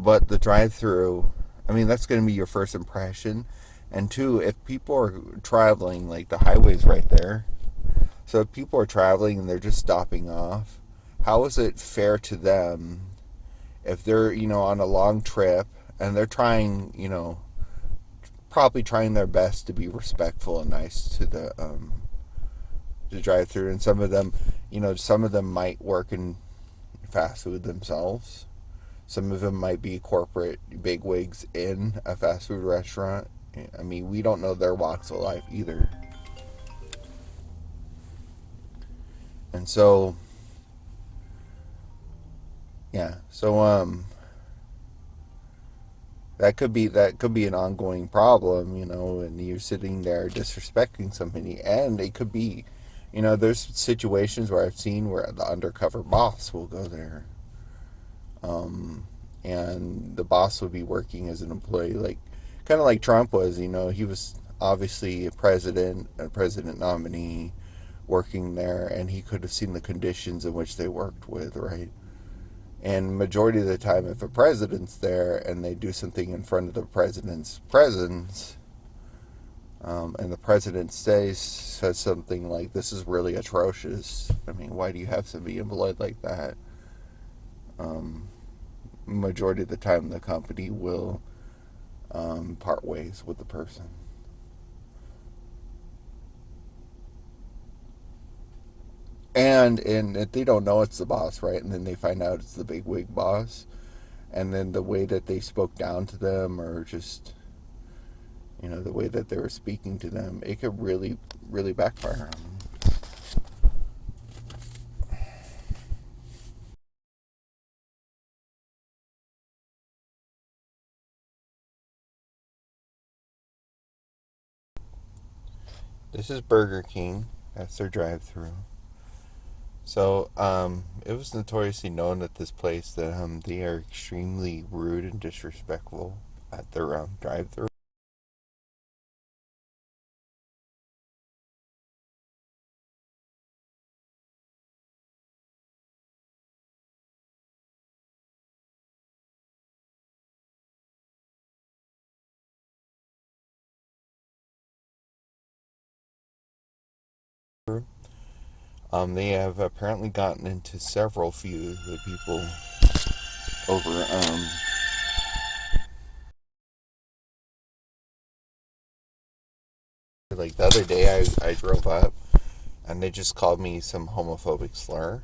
But the drive-through, I mean, that's going to be your first impression. And two, if people are traveling, like the highway's right there, so if people are traveling and they're just stopping off, how is it fair to them if they're, on a long trip and they're trying, probably trying their best to be respectful and nice to the drive through, and some of them might work in fast food themselves. Some of them might be corporate bigwigs in a fast food restaurant. I mean, we don't know their walks of life either. And so, yeah. So that could be an ongoing problem, and you're sitting there disrespecting somebody, and it could be, there's situations where I've seen where the undercover boss will go there, and the boss will be working as an employee, like kind of like Trump was. He was obviously a president nominee, working there, and he could have seen the conditions in which they worked with, right? And majority of the time, if a president's there and they do something in front of the president's presence, and the president says something like, "This is really atrocious. I mean, why do you have somebody employed like that?" Um, Majority of the time, the company will part ways with the person. And if they don't know it's the boss, right? And then they find out it's the big wig boss, and then the way that they spoke down to them, or just the way that they were speaking to them, it could really, really backfire on them. This is Burger King. That's their drive-through. So, it was notoriously known at this place that they are extremely rude and disrespectful at their drive-through. They have apparently gotten into several feuds with people over like the other day I drove up and they just called me some homophobic slur.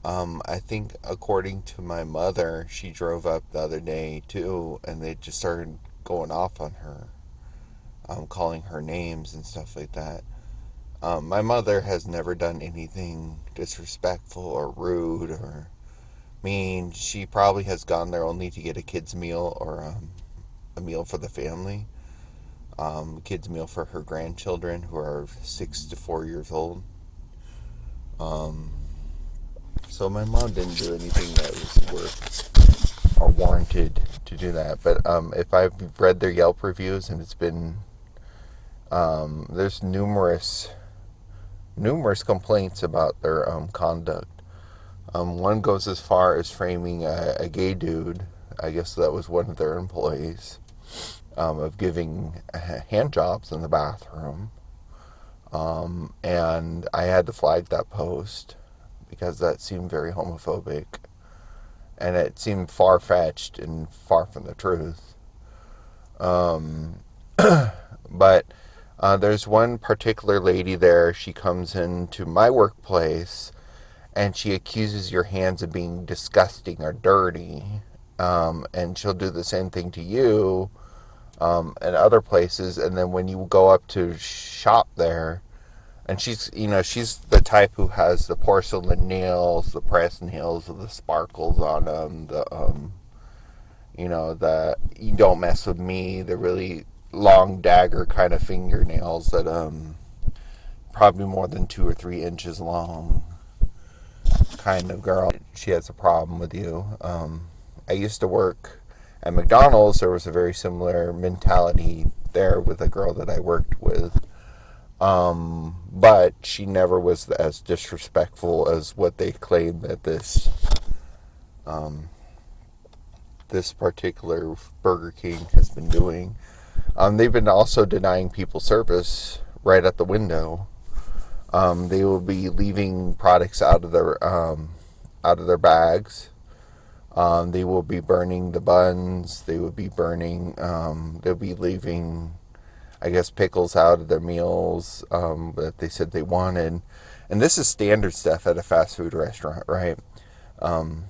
I think according to my mother, she drove up the other day too, and they just started going off on her, calling her names and stuff like that. My mother has never done anything disrespectful or rude or mean. She probably has gone there only to get a kid's meal, or a meal for the family, kids meal for her grandchildren who are 6 to 4 years old. Um, so my mom didn't do anything that was worth or warranted to do that. But if I've read their Yelp reviews, and it's been there's numerous complaints about their conduct. One goes as far as framing a gay dude. I guess that was one of their employees, of giving hand jobs in the bathroom. And I had to flag that post because that seemed very homophobic, and it seemed far fetched and far from the truth. Um, but there's one particular lady there. She comes into my workplace and she accuses your hands of being disgusting or dirty. And she'll do the same thing to you, and other places. And then when you go up to shop there, and she's the type who has the porcelain nails, the pressed nails with the sparkles on them, the you don't mess with me, the really long dagger kind of fingernails that probably more than 2 or 3 inches long, kind of girl. She has a problem with you. I used to work at McDonald's. There was a very similar mentality there with a girl that I worked with. But she never was as disrespectful as what they claimed that this um, this particular Burger King has been doing. They've been also denying people service right at the window. They will be leaving products out of their bags. They will be burning the buns. They will be burning. They'll be leaving, I guess, pickles out of their meals that they said they wanted. And this is standard stuff at a fast food restaurant, right? Um,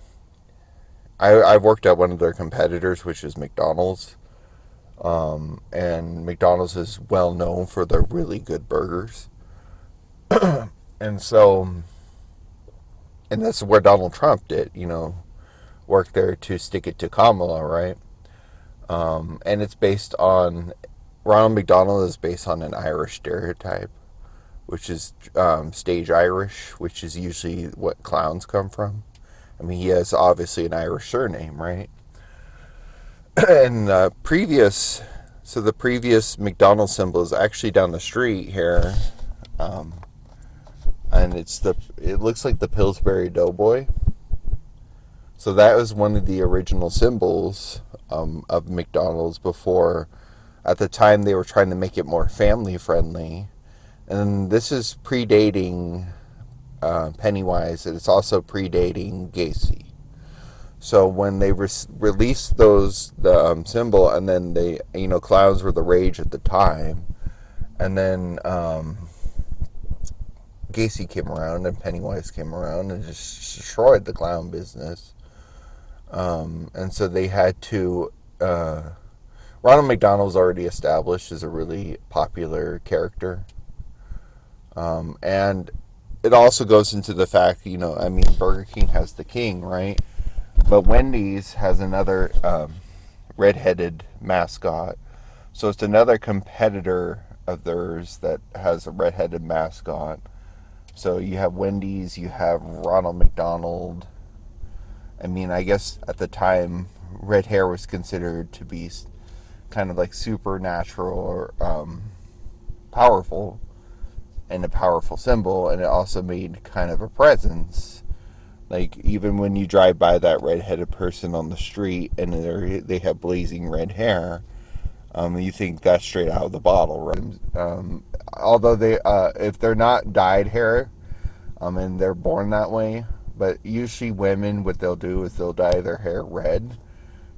I've worked at one of their competitors, which is McDonald's. And McDonald's is well known for their really good burgers. And so, and that's where Donald Trump did, work there to stick it to Kamala, right? And it's based on, Ronald McDonald is based on an Irish stereotype, which is stage Irish, which is usually what clowns come from. I mean, he has obviously an Irish surname, right? And the previous McDonald's symbol is actually down the street here, um, and it looks like the Pillsbury Doughboy. So that was one of the original symbols of McDonald's before. At the time, they were trying to make it more family friendly, and this is predating Pennywise, and it's also predating Gacy. So when they released the symbol, and then clowns were the rage at the time, and then Gacy came around and Pennywise came around and just destroyed the clown business. And so they had to. Ronald McDonald's already established as a really popular character, and it also goes into the fact, Burger King has the king, right? But Wendy's has another redheaded mascot. So it's another competitor of theirs that has a redheaded mascot. So you have Wendy's, you have Ronald McDonald. I mean, I guess at the time, red hair was considered to be kind of like supernatural or powerful, and a powerful symbol, and it also made kind of a presence. Like, even when you drive by that red-headed person on the street and they have blazing red hair, you think that's straight out of the bottle, right? Although if they're not dyed hair, and they're born that way, but usually women, what they'll do is they'll dye their hair red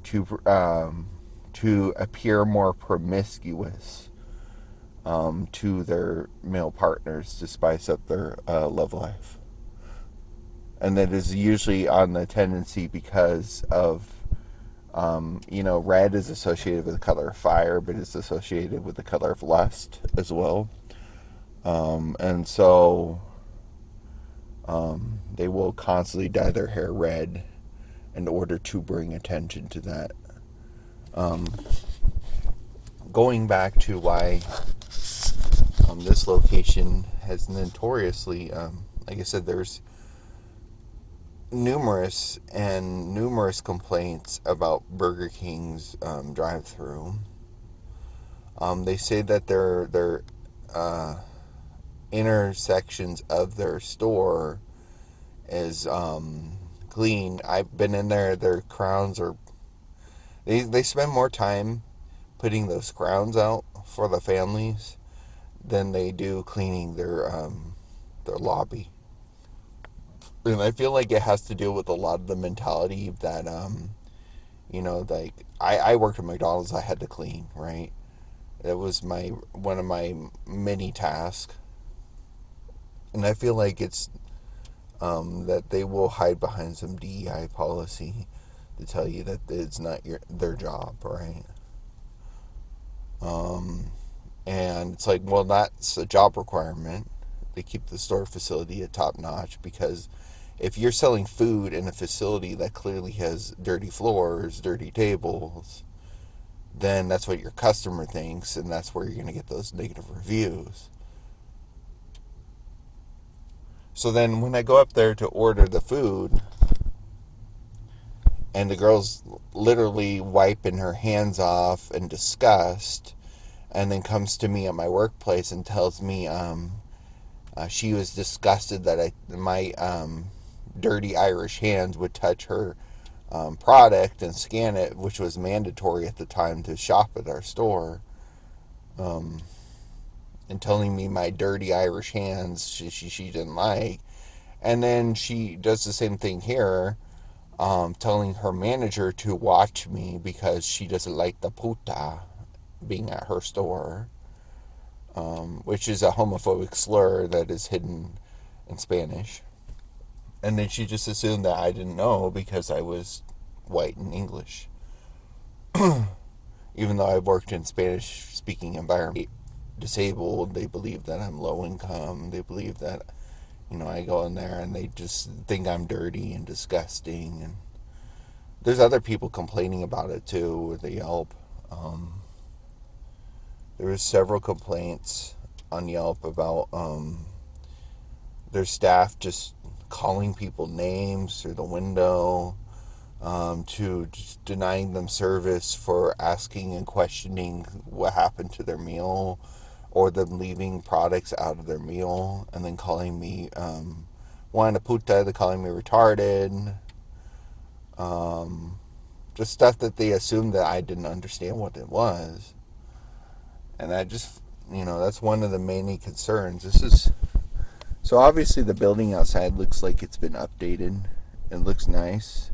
to appear more promiscuous to their male partners, to spice up their love life. And that is usually on the tendency because of, red is associated with the color of fire, but it's associated with the color of lust as well. And so they will constantly dye their hair red in order to bring attention to that. Going back to why this location has notoriously, like I said, there's numerous complaints about Burger King's drive-thru. They say that their intersections of their store is clean. I've been in there. Their crowns are. They spend more time putting those crowns out for the families than they do cleaning their lobby. And I feel like it has to do with a lot of the mentality that like I worked at McDonald's. I had to clean, right? It was one of my many tasks, and I feel like it's that they will hide behind some DEI policy to tell you that it's not their job, right? And it's like, well, that's a job requirement. They keep the store facility at top notch, because if you're selling food in a facility that clearly has dirty floors, dirty tables, then that's what your customer thinks, and that's where you're going to get those negative reviews. So then when I go up there to order the food, and the girl's literally wiping her hands off in disgust, and then comes to me at my workplace and tells me she was disgusted that my dirty Irish hands would touch her product and scan it, which was mandatory at the time to shop at our store, um, and telling me my dirty Irish hands she didn't like. And then she does the same thing here, telling her manager to watch me because she doesn't like the puta being at her store, which is a homophobic slur that is hidden in Spanish. And then she just assumed that I didn't know because I was white and English. Even though I've worked in Spanish speaking environment, disabled, they believe that I'm low income. They believe that, I go in there and they just think I'm dirty and disgusting. And there's other people complaining about it too with the Yelp. There was several complaints on Yelp about their staff just calling people names through the window, to just denying them service for asking and questioning what happened to their meal, or them leaving products out of their meal, and then calling me Juana Puta, they're calling me retarded. Um, just stuff that they assumed that I didn't understand what it was. And that just, that's one of the many concerns. So obviously the building outside looks like it's been updated. It looks nice.